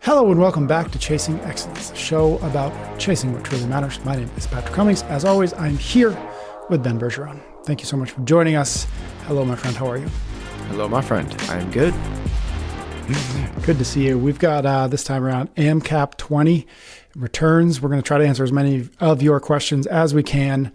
Hello and welcome back to Chasing Excellence, a show about chasing what truly matters. My name is Patrick Cummings. As always, I'm here with Ben Bergeron. Thank you so much for joining us. Hello, my friend. How are you? Hello, my friend. I am good. Good to see you. We've got this time around AMQAP20 returns. We're going to try to answer as many of your questions as we can.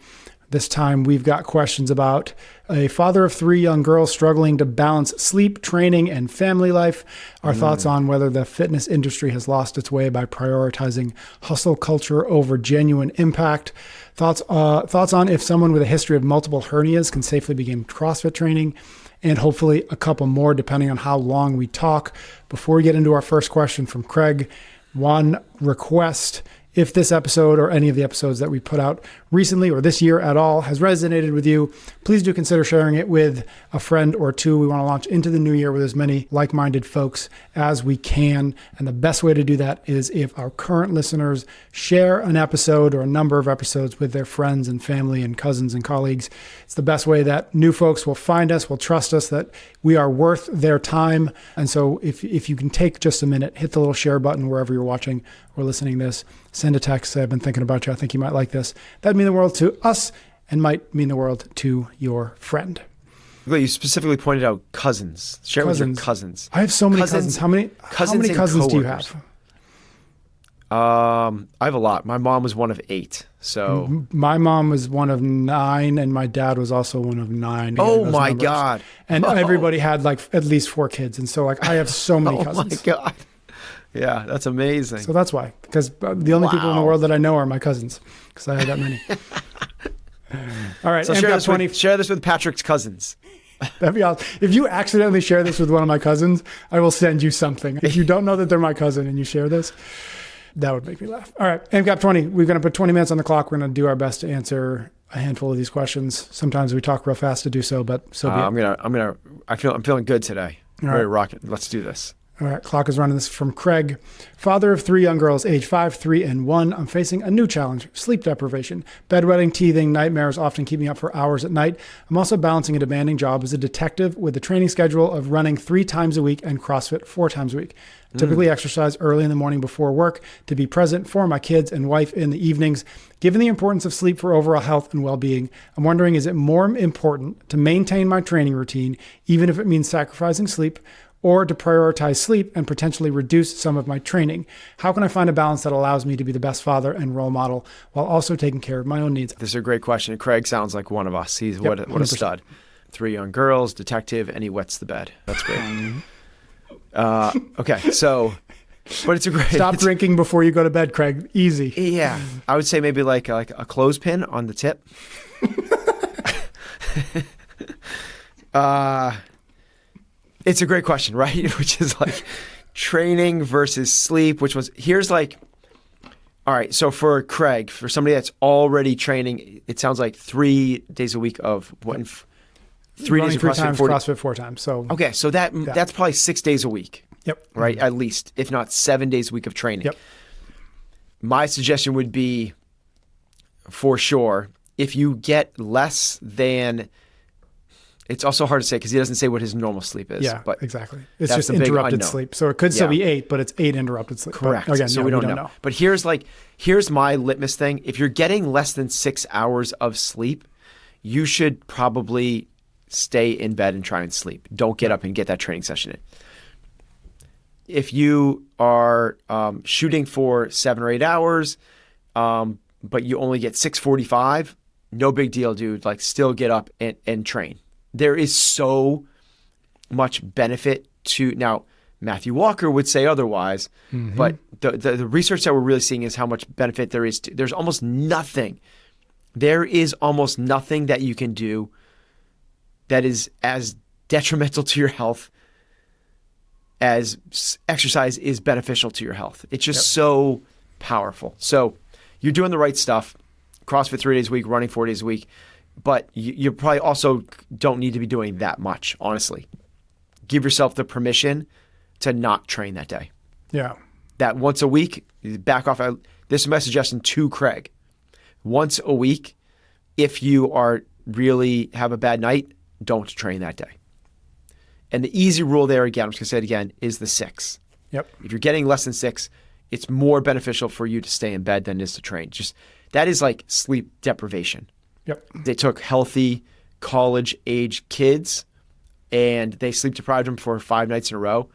This time we've got questions about a father of 3 young girls struggling to balance sleep, training, and family life. Our thoughts on whether the fitness industry has lost its way by prioritizing hustle culture over genuine impact. Thoughts on if someone with a history of multiple hernias can safely begin CrossFit training, and hopefully a couple more depending on how long we talk. Before we get into our first question from Craig, one request: if this episode or any of the episodes that we put out recently or this year at all has resonated with you, please do consider sharing it with a friend or two. We want to launch into the new year with as many like-minded folks as we can. And the best way to do that is if our current listeners share an episode or a number of episodes with their friends and family and cousins and colleagues. It's the best way that new folks will find us, will trust us, that we are worth their time. And so if you can take just a minute, hit the little share button wherever you're watching or listening to this, send a text, say, I've been thinking about you, I think you might like this. That'd mean the world to us and might mean the world to your friend. You specifically pointed out cousins. Share with your cousins. I have so many cousins. How many cousins do you have? I have a lot. My mom was one of 8. So my mom was one of 9 and my dad was also one of 9. Oh my God. And everybody had like at least 4 kids. And so like I have so many cousins. Oh my God. Yeah, that's amazing. So that's why, because the only people in the world that I know are my cousins, because I have that many. All right, so share this with Patrick's cousins. That'd be awesome. If you accidentally share this with one of my cousins, I will send you something. If you don't know that they're my cousin and you share this, that would make me laugh. All right, AMQAP20, we're going to put 20 minutes on the clock. We're going to do our best to answer a handful of these questions. Sometimes we talk real fast to do so, but so be it. I'm feeling good today. All Very right. rocking. Let's do this. All right, clock is running. This is from Craig. Father of 3 young girls, age 5, 3, and 1. I'm facing a new challenge, sleep deprivation. Bedwetting, teething, nightmares often keep me up for hours at night. I'm also balancing a demanding job as a detective with a training schedule of running 3 times a week and CrossFit 4 times a week. I typically exercise early in the morning before work to be present for my kids and wife in the evenings. Given the importance of sleep for overall health and well-being, I'm wondering, is it more important to maintain my training routine, even if it means sacrificing sleep, or to prioritize sleep and potentially reduce some of my training? How can I find a balance that allows me to be the best father and role model while also taking care of my own needs? This is a great question. Craig sounds like one of us. He's what a 100%. stud. 3 young girls, detective, and he wets the bed. That's great. Okay, so, but it's a great... Stop drinking before you go to bed, Craig. Easy. Yeah. I would say maybe like a clothespin on the tip. It's a great question, right? Which is like training versus sleep, here's like, all right, so for Craig, for somebody that's already training, it sounds like 3 days a week of what? 3 days of CrossFit, times, CrossFit 4 times. So okay, so that's probably 6 days a week. Yep. Right, at least, if not 7 days a week of training. Yep. My suggestion would be, for sure, if you get less than... It's also hard to say because he doesn't say what his normal sleep is. Yeah, but exactly. It's just interrupted sleep. So it could still be 8, but it's 8 interrupted sleep. Correct. But again, so we don't know. But here's my litmus thing. If you're getting less than 6 hours of sleep, you should probably stay in bed and try and sleep. Don't get up and get that training session in. If you are shooting for 7 or 8 hours, but you only get 6:45, no big deal, dude. Like, still get up and train. There is so much benefit to, now Matthew Walker would say otherwise, but the research that we're really seeing is how much benefit there is. There's almost nothing. There is almost nothing that you can do that is as detrimental to your health as exercise is beneficial to your health. It's just so powerful. So you're doing the right stuff. CrossFit 3 days a week, running 4 days a week. But you probably also don't need to be doing that much, honestly. Give yourself the permission to not train that day. Yeah. That once a week, back off. This is my suggestion to Craig. Once a week, if you are really have a bad night, don't train that day. And the easy rule there, again, I'm just going to say it again, is the 6. Yep. If you're getting less than 6, it's more beneficial for you to stay in bed than it is to train. Just that is like sleep deprivation. Yep. They took healthy college-age kids and they sleep deprived them for 5 nights in a row.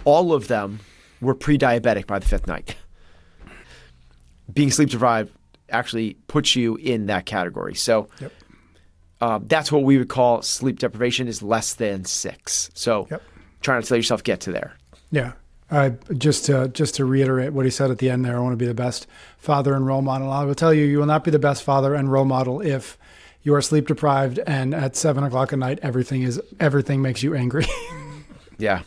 All of them were pre-diabetic by the 5th night. Being sleep deprived actually puts you in that category. So that's what we would call sleep deprivation is less than 6. So try not to let yourself get to there. Yeah. Just to reiterate what he said at the end there, I want to be the best father and role model. I will tell you, you will not be the best father and role model if you are sleep deprived and at 7 o'clock at night, everything makes you angry. Yeah.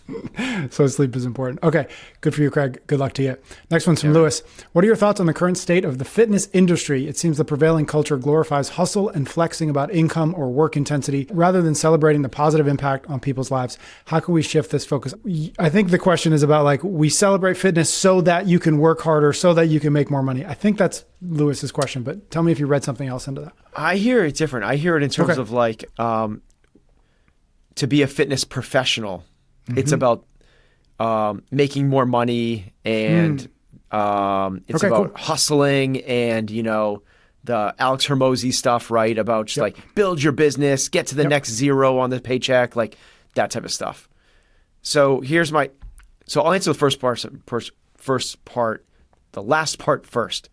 So sleep is important. Okay. Good for you, Craig. Good luck to you. Next one's from Lewis. What are your thoughts on the current state of the fitness industry? It seems the prevailing culture glorifies hustle and flexing about income or work intensity rather than celebrating the positive impact on people's lives. How can we shift this focus? I think the question is about like, we celebrate fitness so that you can work harder, so that you can make more money. I think that's Lewis's question, but tell me if you read something else into that. I hear it different. I hear it in terms of like, to be a fitness professional. It's about making more money and it's about hustling and, you know, the Alex Hormozy stuff, right? About just like build your business, get to the next zero on the paycheck, like that type of stuff. So so I'll answer the first part, the last part first.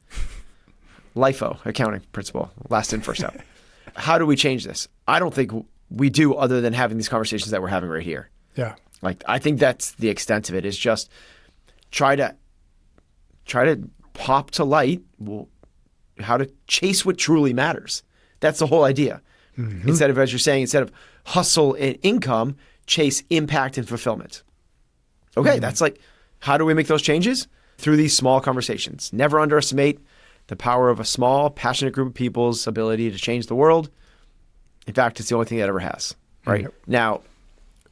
LIFO, accounting principle, last in, first out. How do we change this? I don't think we do other than having these conversations that we're having right here. Yeah. Like, I think that's the extent of it, is just try to pop to light how to chase what truly matters. That's the whole idea. Instead of, as you're saying, instead of hustle and income, chase impact and fulfillment. Okay, that's like, how do we make those changes? Through these small conversations. Never underestimate the power of a small, passionate group of people's ability to change the world. In fact, it's the only thing that ever has, right? Now,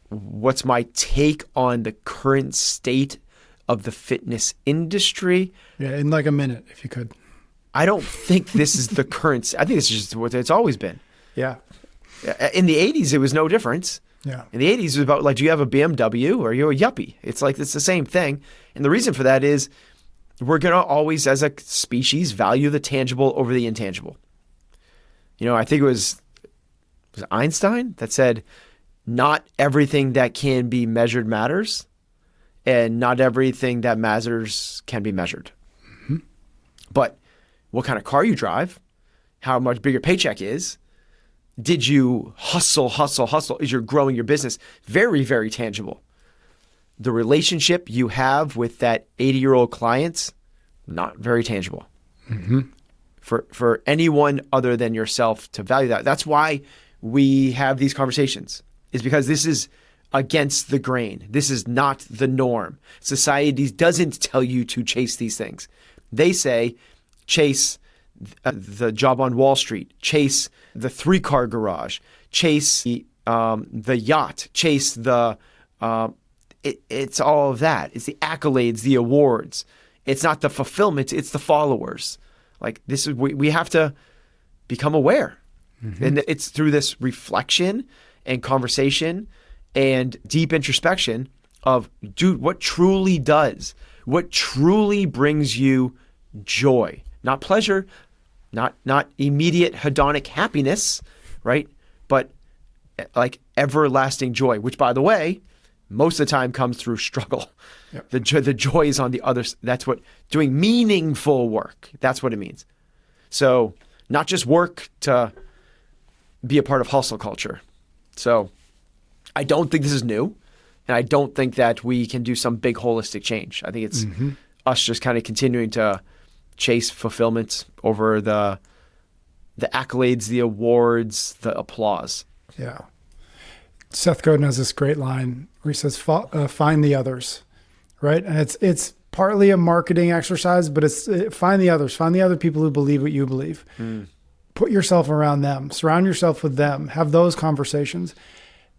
what's my take on the current state of the fitness industry? Yeah, in like a minute, if you could. I don't think this is the current. I think this is just what it's always been. Yeah. In the 80s, it was no difference. Yeah. In the 80s, it was about like, do you have a BMW or are you a yuppie? It's like, it's the same thing. And the reason for that is we're going to always, as a species, value the tangible over the intangible. You know, I think it was Einstein that said, not everything that can be measured matters, and not everything that matters can be measured. But what kind of car you drive, how much big your paycheck is, did you hustle? Is you're growing your business? Very, very tangible. The relationship you have with that 80-year-old client, not very tangible. For anyone other than yourself to value that. That's why we have these conversations. Is because this is against the grain. This is not the norm. Society doesn't tell you to chase these things. They say, chase the job on Wall Street, chase the 3-car garage, chase the yacht, chase the, it's all of that. It's the accolades, the awards. It's not the fulfillment, it's the followers. Like this is, we have to become aware. And it's through this reflection and conversation and deep introspection of, dude, what truly brings you joy, not pleasure, not immediate hedonic happiness, right? But like everlasting joy, which by the way, most of the time comes through struggle. The joy is on the other. That's what doing meaningful work. That's what it means. So not just work to be a part of hustle culture. So I don't think this is new, and I don't think that we can do some big holistic change. I think it's us just kind of continuing to chase fulfillment over the accolades, the awards, the applause. Yeah. Seth Godin has this great line where he says, find the others, right? And it's partly a marketing exercise, but it's find the others, find the other people who believe what you believe. Put yourself around them, surround yourself with them, have those conversations,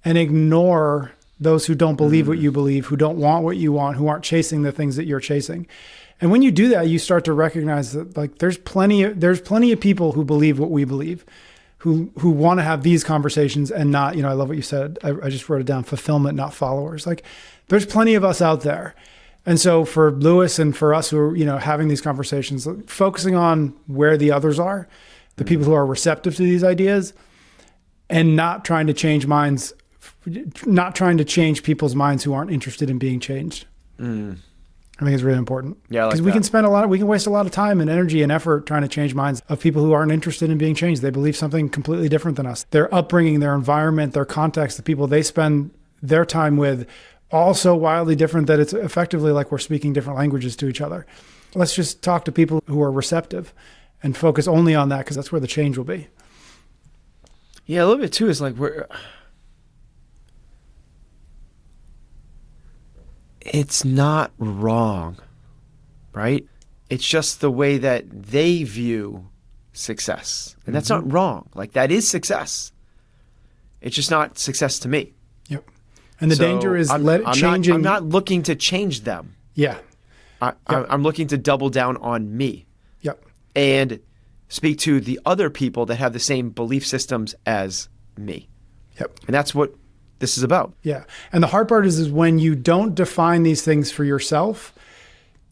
and ignore those who don't believe what you believe, who don't want what you want, who aren't chasing the things that you're chasing. And when you do that, you start to recognize that like there's plenty of people who believe what we believe, who want to have these conversations and not, I love what you said. I just wrote it down, fulfillment, not followers. Like there's plenty of us out there. And so for Lewis and for us who are, having these conversations, focusing on where the others are, the people who are receptive to these ideas, and not trying to change minds, not trying to change people's minds who aren't interested in being changed. I think it's really important. Yeah, because we can waste a lot of time and energy and effort trying to change minds of people who aren't interested in being changed. They believe something completely different than us. Their upbringing, their environment, their context, the people they spend their time with, all so wildly different that it's effectively like we're speaking different languages to each other. Let's just talk to people who are receptive and focus only on that, because that's where the change will be. Yeah, a little bit too is like it's not wrong, right? It's just the way that they view success. And that's not wrong. Like, that is success. It's just not success to me. Yep. And the danger is changing. I'm not looking to change them. Yeah. I'm looking to double down on me. Yep. And speak to the other people that have the same belief systems as me. Yep. And that's what this is about. Yeah. And the hard part is when you don't define these things for yourself,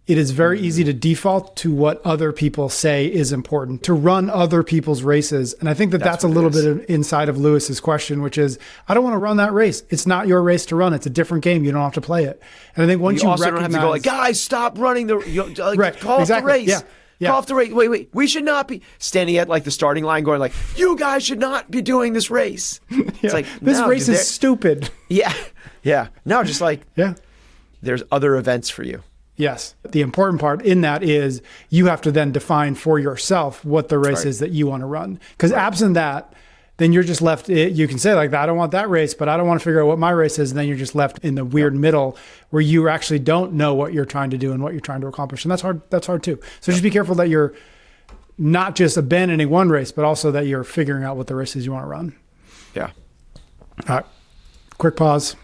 it is very easy to default to what other people say is important, to run other people's races. And I think that's a little bit inside of Lewis's question, which is, I don't want to run that race. It's not your race to run. It's a different game. You don't have to play it. And I think once you also recognize, don't have to go like, guys, stop running right, call off the race. Yeah. Yeah. Call off the race. Wait. We should not be standing at like the starting line going like, you guys should not be doing this race. It's like, this race is stupid. Yeah. Yeah. No, just like, there's other events for you. Yes. The important part in that is you have to then define for yourself what the race is that you want to run. Because absent that, then you're just left, you can say like, I don't want that race, but I don't want to figure out what my race is. And then you're just left in the weird middle where you actually don't know what you're trying to do and what you're trying to accomplish. And that's hard. That's hard too. So just be careful that you're not just abandoning one race, but also that you're figuring out what the races you want to run. Yeah. All right. Quick pause.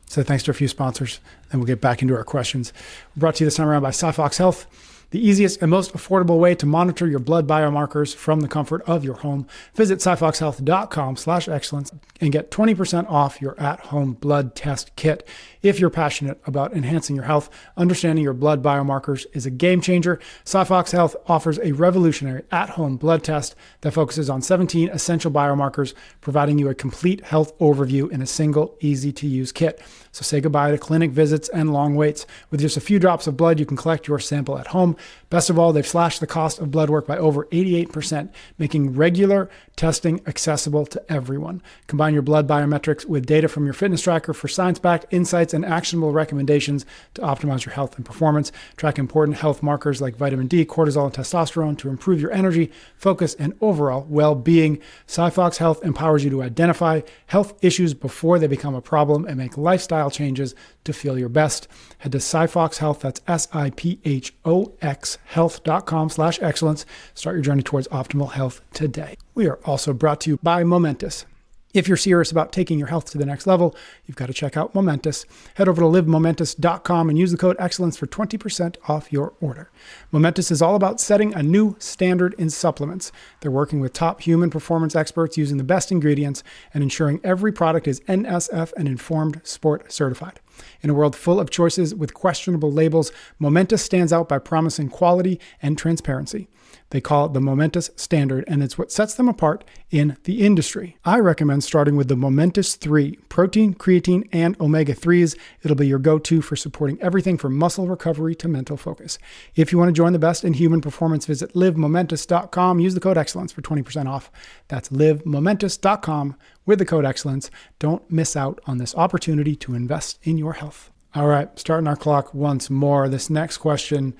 Say thanks to a few sponsors, and we'll get back into our questions. Brought to you this time around by SciFox Health, the easiest and most affordable way to monitor your blood biomarkers from the comfort of your home. Visit scifoxhealth.com/excellence and get 20% off your at-home blood test kit. If you're passionate about enhancing your health, understanding your blood biomarkers is a game changer. SciFox Health offers a revolutionary at-home blood test that focuses on 17 essential biomarkers, providing you a complete health overview in a single, easy-to-use kit. So say goodbye to clinic visits and long waits. With just a few drops of blood, you can collect your sample at home. Best of all, they've slashed the cost of blood work by over 88%, making regular testing accessible to everyone. Combine your blood biometrics with data from your fitness tracker for science-backed insights and actionable recommendations to optimize your health and performance. Track important health markers like vitamin D, cortisol, and testosterone to improve your energy, focus, and overall well-being. SciFox Health empowers you to identify health issues before they become a problem and make lifestyle changes to feel your best. Head to SciFox Health, that's SIPHOX health.com/excellence. Start your journey towards optimal health today. We are also brought to you by Momentous. If you're serious about taking your health to the next level, you've got to check out Momentous. Head over to livemomentous.com and use the code excellence for 20% off your order. Momentous is all about setting a new standard in supplements. They're working with top human performance experts using the best ingredients and ensuring every product is NSF and Informed Sport certified. In a world full of choices with questionable labels, Momentous stands out by promising quality and transparency. They call it the Momentous Standard, and it's what sets them apart in the industry. I recommend starting with the Momentous 3, protein, creatine, and omega-3s. It'll be your go-to for supporting everything from muscle recovery to mental focus. If you want to join the best in human performance, visit livemomentous.com. Use the code excellence for 20% off. That's livemomentous.com with the code excellence. Don't miss out on this opportunity to invest in your health. All right, starting our clock once more. This next question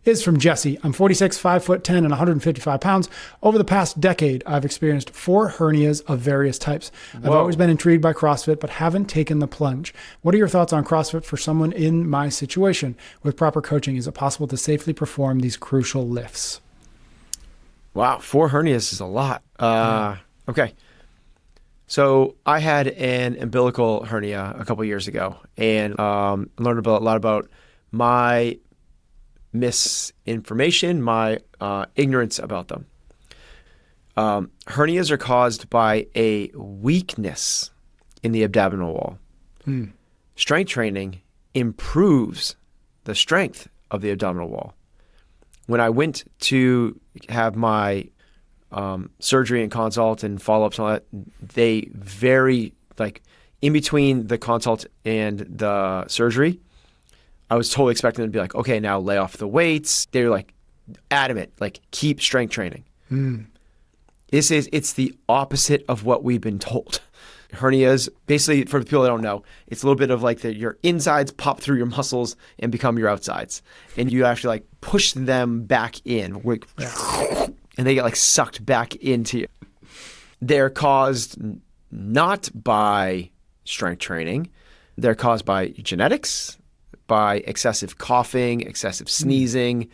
is from Jesse. I'm 46, 5'10", and 155 pounds. Over the past decade, I've experienced 4 hernias of various types. I've always been intrigued by CrossFit, but haven't taken the plunge. What are your thoughts on CrossFit for someone in my situation? With proper coaching, is it possible to safely perform these crucial lifts? Wow, 4 hernias is a lot. Okay. So I had an umbilical hernia a couple years ago and learned a lot about my misinformation, my ignorance about them. Hernias are caused by a weakness in the abdominal wall. Strength training improves the strength of the abdominal wall. When I went to have my surgery and consult and follow-ups and all that, they very, like, in between the consult and the surgery, I was totally expecting them to be like, okay, now lay off the weights. They were like adamant, like, keep strength training. It's the opposite of what we've been told. Hernias, basically, for the people that don't know, it's a little bit of like your insides pop through your muscles and become your outsides. And you actually like push them back in. And they get like sucked back into you. They're caused not by strength training. They're caused by genetics, by excessive coughing, excessive sneezing,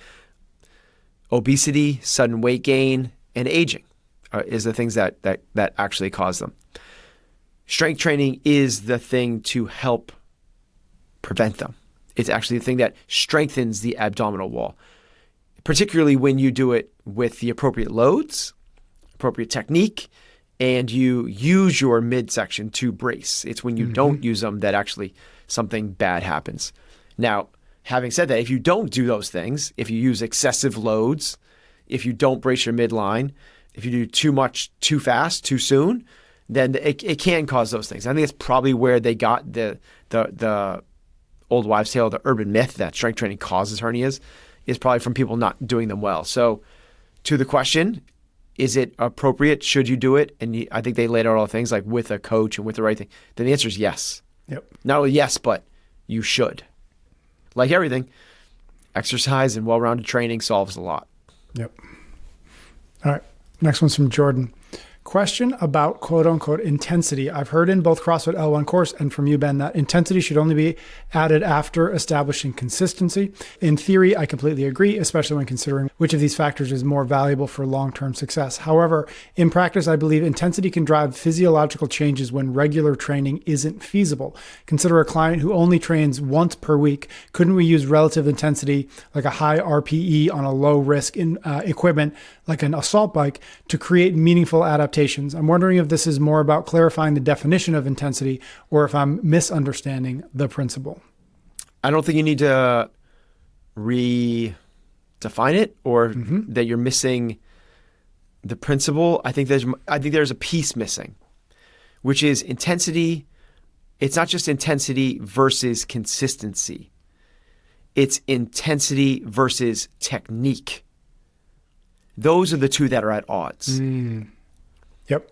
obesity, sudden weight gain, and aging is the things that actually cause them. Strength training is the thing to help prevent them. It's actually the thing that strengthens the abdominal wall, particularly when you do it with the appropriate loads, appropriate technique, and you use your midsection to brace. It's when you don't use them that actually something bad happens. Now, having said that, if you don't do those things, if you use excessive loads, if you don't brace your midline, if you do too much too fast, too soon, then it can cause those things. I think it's probably where they got the old wives' tale, the urban myth that strength training causes hernias, is probably from people not doing them well. So to the question, is it appropriate? Should you do it? And I think they laid out all the things like with a coach and with the right thing. Then the answer is yes. Yep. Not only yes, but you should. Like everything, exercise and well-rounded training solves a lot. Yep. All right. Next one's from Jordan. Question about quote unquote intensity. I've heard in both CrossFit L1 course and from you, Ben, that intensity should only be added after establishing consistency. In theory, I completely agree, especially when considering which of these factors is more valuable for long-term success. However, in practice, I believe intensity can drive physiological changes when regular training isn't feasible. Consider a client who only trains once per week. Couldn't we use relative intensity, like a high RPE on a low risk in equipment, like an assault bike, to create meaningful adaptations? I'm wondering if this is more about clarifying the definition of intensity or if I'm misunderstanding the principle. I don't think you need to redefine it or that you're missing the principle. I think there's a piece missing, which is intensity. It's not just intensity versus consistency. It's intensity versus technique. Those are the two that are at odds. Yep.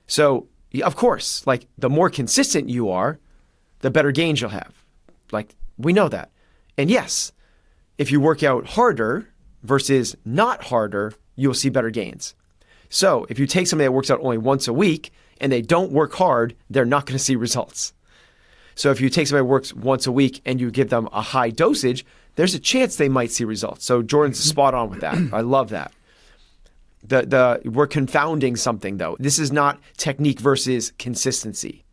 So, of course, like the more consistent you are, the better gains you'll have. Like we know that. And yes, if you work out harder versus not harder, you'll see better gains. So if you take somebody that works out only once a week and they don't work hard, they're not going to see results. So if you take somebody that works once a week and you give them a high dosage, there's a chance they might see results. So Jordan's spot on with that. I love that. We're confounding something though. This is not technique versus consistency.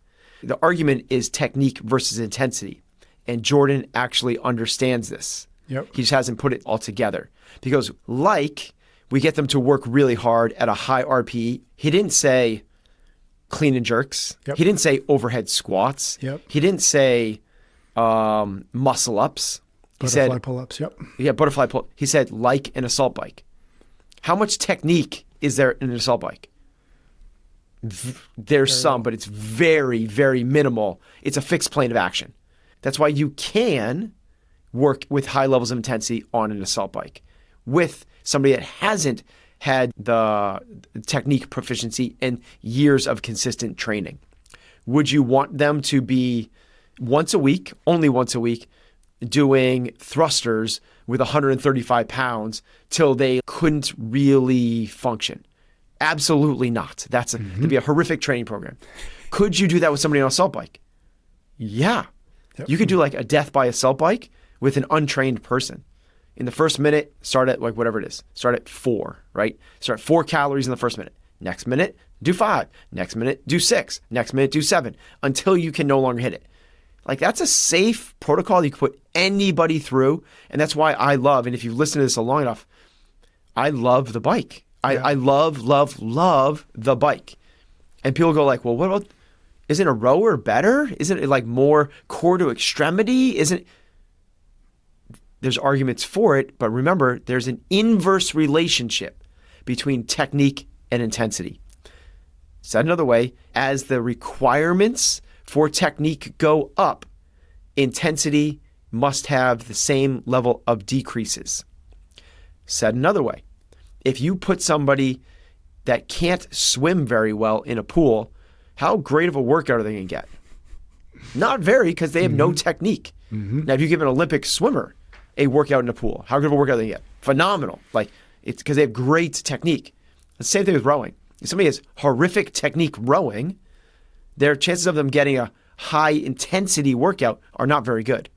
The argument is technique versus intensity. And Jordan actually understands this. Yep. He just hasn't put it all together. Because like we get them to work really hard at a high RPE. He didn't say clean and jerks. Yep. He didn't say overhead squats. Yep. He didn't say muscle ups. Butterfly pull-ups. Yep. Yeah, butterfly pull. He said like an assault bike. How much technique is there in an assault bike? There's some, but it's very, very minimal. It's a fixed plane of action. That's why you can work with high levels of intensity on an assault bike with somebody that hasn't had the technique proficiency and years of consistent training. Would you want them to be once a week, only once a week, doing thrusters with 135 pounds till they couldn't really function? Absolutely not. That's it'd be a horrific training program. Could you do that with somebody on an assault bike? Yeah. Yep. You could do like a death by assault bike with an untrained person. In the first minute, start at like whatever it is. Start at 4, right? Start 4 calories in the first minute. Next minute, do 5. Next minute, do 6. Next minute, do 7 until you can no longer hit it. Like that's a safe protocol you can put anybody through. And that's why I love, and if you've listened to this long enough, I love the bike. I love the bike. And people go like, well, what about, isn't a rower better? Isn't it like more core to extremity? there's arguments for it, but remember, there's an inverse relationship between technique and intensity. Said another way, as the requirements for technique go up, intensity must have the same level of decreases. Said another way, if you put somebody that can't swim very well in a pool, how great of a workout are they going to get? Not very, because they have no technique. Now, if you give an Olympic swimmer a workout in a pool, how good of a workout they get? Phenomenal. Like, it's because they have great technique. The same thing with rowing. If somebody has horrific technique rowing, their chances of them getting a high intensity workout are not very good.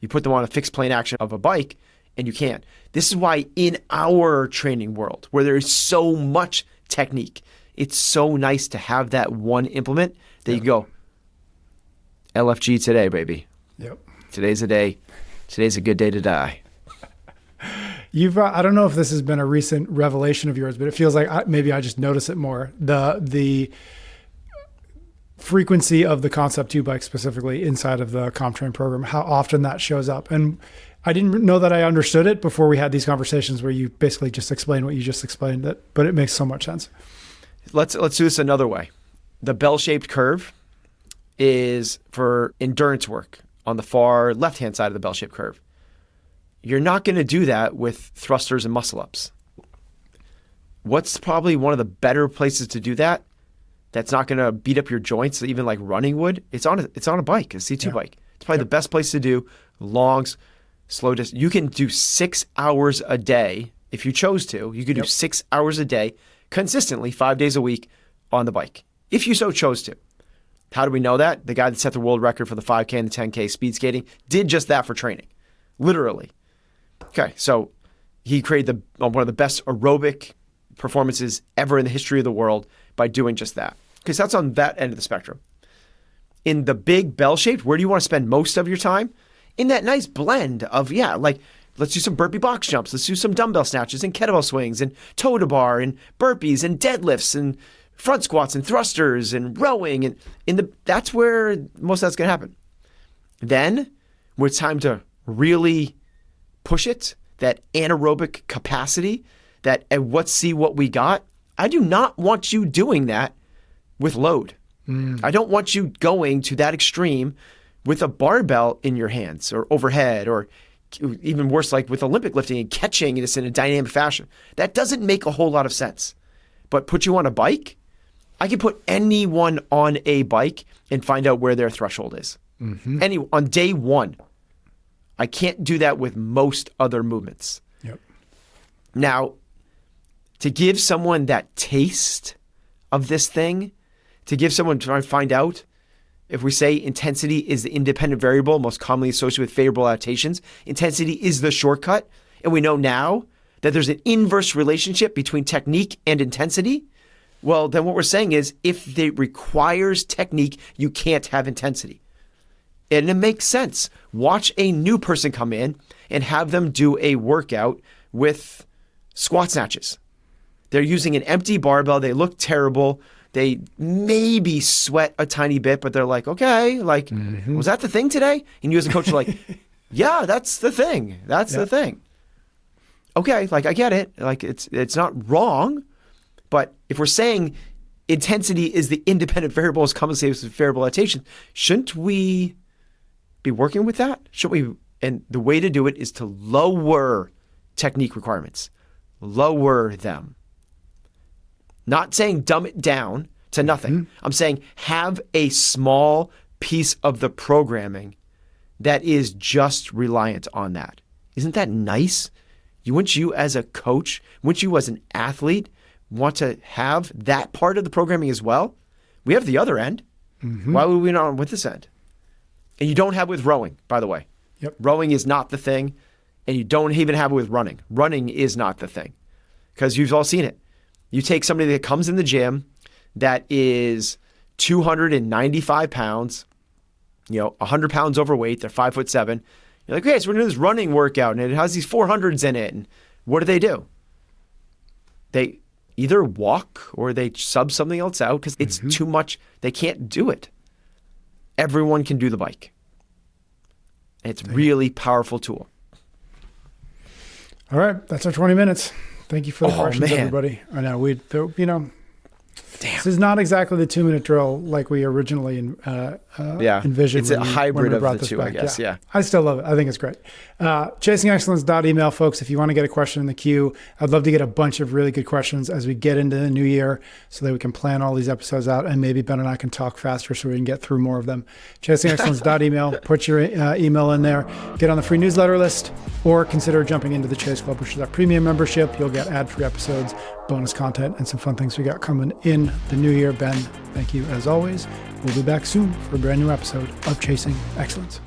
You put them on a fixed plane action of a bike and you can't. This is why in our training world, where there is so much technique, it's so nice to have that one implement that you go, LFG today, baby. Yep. Today's a day. Today's a good day to die. You've, I don't know if this has been a recent revelation of yours, but it feels like maybe I just notice it more. The frequency of the Concept 2 bike specifically inside of the CompTrain program, how often that shows up. And I didn't know that I understood it before we had these conversations where you basically just explained what you just explained, but it makes so much sense. Let's do this another way. The bell-shaped curve is for endurance work on the far left-hand side of the bell-shaped curve. You're not going to do that with thrusters and muscle-ups. What's probably one of the better places to do that that's not going to beat up your joints, even like running would? It's on a bike, a C2 bike. It's probably the best place to do longs, slow distance. You can do 6 hours a day if you chose to. You could do 6 hours a day consistently, 5 days a week on the bike, if you so chose to. How do we know that? The guy that set the world record for the 5K and the 10K speed skating did just that for training, literally. Okay, so he created one of the best aerobic performances ever in the history of the world by doing just that. Because that's on that end of the spectrum. In the big bell-shaped, where do you want to spend most of your time? In that nice blend of, like, let's do some burpee box jumps. Let's do some dumbbell snatches and kettlebell swings and toe to bar and burpees and deadlifts and front squats and thrusters and rowing. And that's where most of that's going to happen. Then, when it's time to really push it, that anaerobic capacity, that let's see what we got, I do not want you doing that with load. I don't want you going to that extreme with a barbell in your hands or overhead, or even worse, like with Olympic lifting and catching this in a dynamic fashion. That doesn't make a whole lot of sense. But put you on a bike, I can put anyone on a bike and find out where their threshold is. On day one. I can't do that with most other movements. Yep. Now, to give someone that taste of this thing, to give someone try to find out, if we say intensity is the independent variable most commonly associated with favorable adaptations, intensity is the shortcut, and we know now that there's an inverse relationship between technique and intensity, well, then what we're saying is if it requires technique, you can't have intensity. And it makes sense. Watch a new person come in and have them do a workout with squat snatches. They're using an empty barbell. They look terrible. They maybe sweat a tiny bit, but they're like, okay, like, was that the thing today? And you as a coach are like, yeah, that's the thing. That's the thing. Okay, like, I get it. Like, it's not wrong. But if we're saying intensity is the independent variable as commonly associated with variable adaptation, shouldn't we be working with that? Shouldn't we? And the way to do it is to lower technique requirements. Lower them. Not saying dumb it down to nothing. I'm saying have a small piece of the programming that is just reliant on that. Isn't that nice? Wouldn't you as a coach, wouldn't you as an athlete want to have that part of the programming as well? We have the other end. Why would we not with this end? And you don't have it with rowing, by the way. Yep. Rowing is not the thing, and you don't even have it with running. Running is not the thing, because you've all seen it. You take somebody that comes in the gym that is 295 pounds, 100 pounds overweight, they're 5'7". You're like, okay, so we're doing this running workout, and it has these 400s in it. And what do? They either walk or they sub something else out because it's too much. They can't do it. Everyone can do the bike. And it's a really powerful tool. All right. That's our 20 minutes. Thank you for the Oh, questions, man. everybody. I know this is not exactly the 2-minute drill like we originally envisioned. It's a hybrid of the two, back. I guess. Yeah. I still love it. I think it's great. ChasingExcellence.email, folks, if you want to get a question in the queue. I'd love to get a bunch of really good questions as we get into the new year so that we can plan all these episodes out, and maybe Ben and I can talk faster so we can get through more of them. ChasingExcellence.email, put your email in there, get on the free newsletter list, or consider jumping into the Chase Club, which is our premium membership. You'll get ad-free episodes, bonus content, and some fun things we got coming in the new year. Ben, thank you as always. We'll be back soon for a brand new episode of Chasing Excellence.